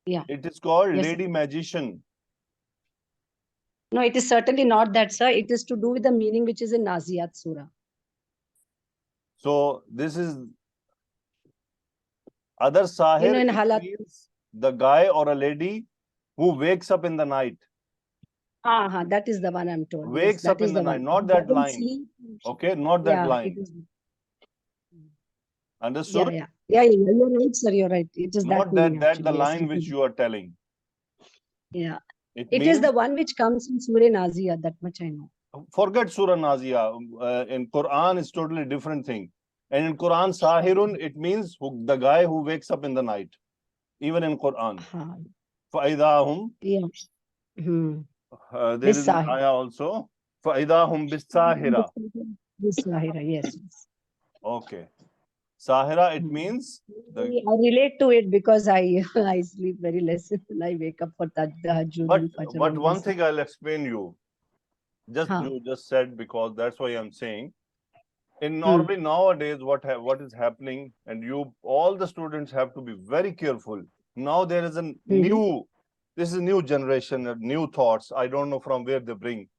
Yeah. It is called Yes, Lady Magician. No, it is certainly not that, sir. It is to do with the meaning which is in Naziyat Surah. So this is other Sahir, in it halat- means the guy or a lady who wakes up in the night. That is the one I'm told. Wakes that up is in the night, one. not He that doesn't line. sleep. Okay, not that Yeah, line. it is. Understood? Yeah, you're right, sir. You're right. It is Not that meaning, that actually. the Yes, line it which is. you are telling. Yeah. It It means is the one which comes in Surah Naziyat. That much I know. forget Surah Nazia. In Quran, it's totally different thing. And in Quran, Sahirun, it means the guy who wakes up in the night. Even in Quran. Ha. فَإِذَا هُمْ Yeah. Hmm. There is an Bisahira. ayah also. فَإِذَا هُمْ بِالسَّاهِرَةِ. Bisahira, yes. Okay. Sahira, it means the. I relate to it because I I sleep very less and I wake up for tahajjud and fajr. But all one this. thing I'll explain you. Just Huh. you just said, because that's why I'm saying. In normally nowadays, what is happening, and you all the students have to be very careful. Now there is a new, this is a new generation, new thoughts. I don't know from where they bring.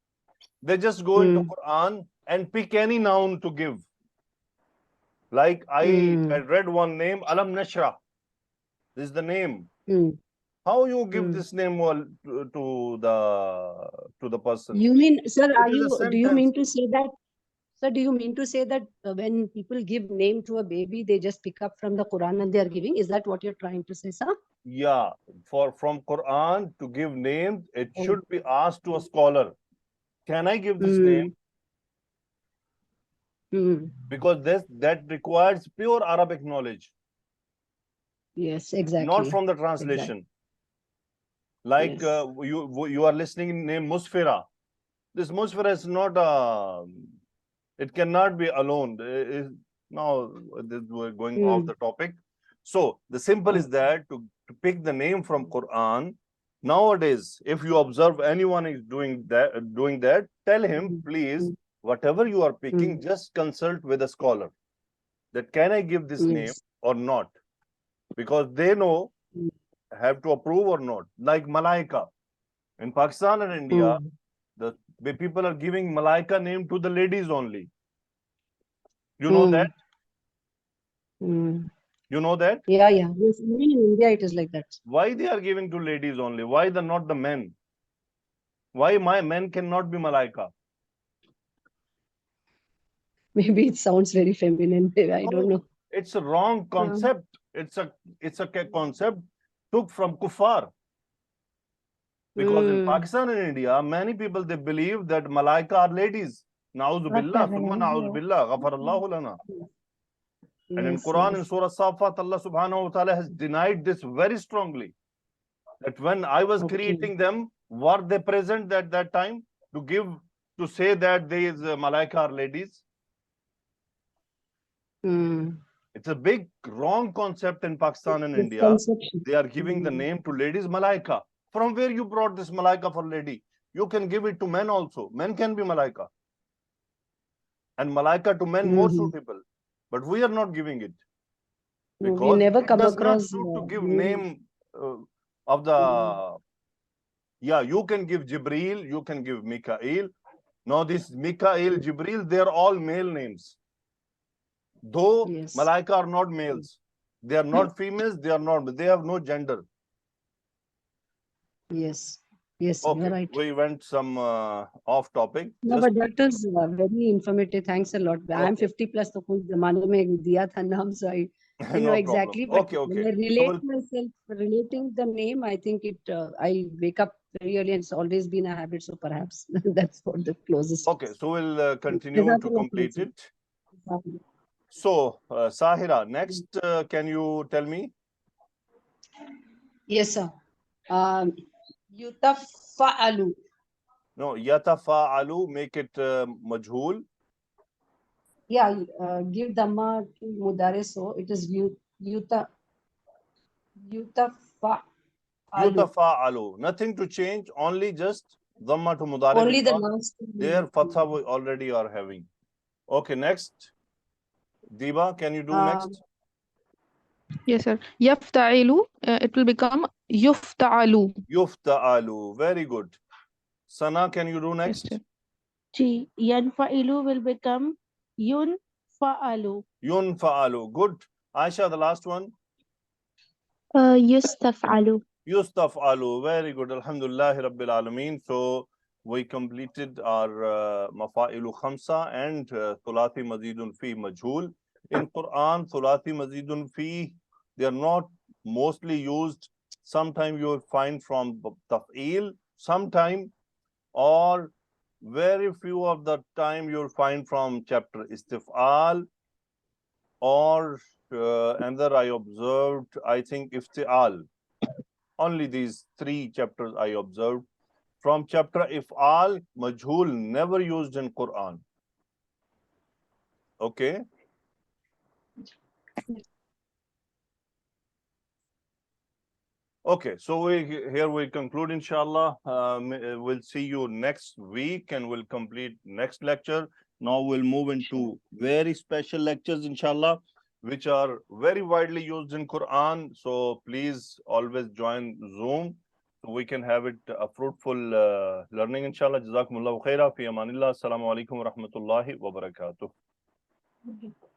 They just go into Quran and pick any noun to give. Like I read one name, Alam Nashra. This is the name. How you give this name to the person? You mean, sir, It do is you a mean sentence. to say that, sir, do you mean to say that when people give name to a baby, they just pick up from the Quran and they are giving? Is that what you're trying to say, sir? Yeah, from Quran to give names, it should be asked to a scholar. Can I give this name? Because that requires pure Arabic knowledge, Yes, exactly. not from the translation. Like Yes. you are listening name Musfira. This Musfira is not it cannot be alone. Now we're going off the topic. So the simple is that to pick the name from Quran. Nowadays, if you observe anyone is doing that, tell him, please, whatever you are picking, just consult with a scholar. That can I give this name or not? Because they know have to approve or not. Like Malaika. In Pakistan and India, the people are giving Malaika name to the ladies only. You know that? You know that? Yeah. Yes, even in India it is like that. Why they are giving to ladies only? Why not the men? Why my men cannot be Malaika? Maybe it sounds very feminine. I don't know. It's a wrong concept. It's a concept took from kuffar. Because in Pakistan and India, many people they believe that Malaika are ladies. Na'udhu billah, summa na'udhu billah, ghafarallahu lana. And in Quran, in Surah Safat, Allah subhanahu wa ta'ala has denied this very strongly. That when I was creating them, were they present at that time to say that these Malaika are ladies? It's a big wrong concept in Pakistan and India. They are giving the name to ladies Malaika. From where you brought this Malaika for lady? You can give it to men also. Men can be Malaika. And Malaika to men more suitable. But we are not giving it. Because we never come does not across suit to give name of the... Yeah, you can give Jibreel, you can give Mikael. Now this Mikael, Jibreel, they are all male names. Though Malaika are not males. They are not females, they have no gender. Yes, Okay, you're right. we went some off topic. No, but that is very informative. Thanks a lot. I'm 50 plus, so kuch zamane mein diya tha naam, so I know exactly. But when I relate myself, relating the name, I think I wake up very early and it's always been a habit. So perhaps that's what the closest. Okay, so we'll continue to complete it. So, Sahira, next, can you tell me? Yes, sir. Yutafa'alu. No, yatafa'alu, make it majhul. Yeah, give dhamma to mudare, so it is Yutafa'alu. Nothing to change, only just dhamma to mudare. Only the last. There fatha we already are having. Okay, next. Diba, can you do next? Yes, sir. Yafta'ilu, it will become yufta'alu. Yufta'alu. Very good. Sana, can you do next? Yes, Ji, yanfa'ilu will become yunfa'alu. Yunfa'alu. Good. Aisha, the last one. Yustaf'alu. Yustaf'alu. Very good. Alhamdulillah Rabbil Alameen. So we completed our Mafailu Khamsa and Thulathi Mazidun Fi Majhul. In Quran, Thulathi Mazidun Fi, they are not mostly used. Sometimes you will find from Taf'il, sometime, or very few of the time you'll find from chapter Istif'al, or another I observed, I think Ifti'al. Only these three chapters I observed. from chapter If'al, Majul, never used in Quran. Okay. Okay, so here we conclude, inshallah. We'll see you next week and we'll complete next lecture. Now we'll move into very special lectures, inshallah, which are very widely used in Quran. So please always join Zoom so we can have it a fruitful learning, inshallah. Jazakumullahu khaira. Fi amanillah. Assalamu alaikum wa rahmatullahi wa barakatuh.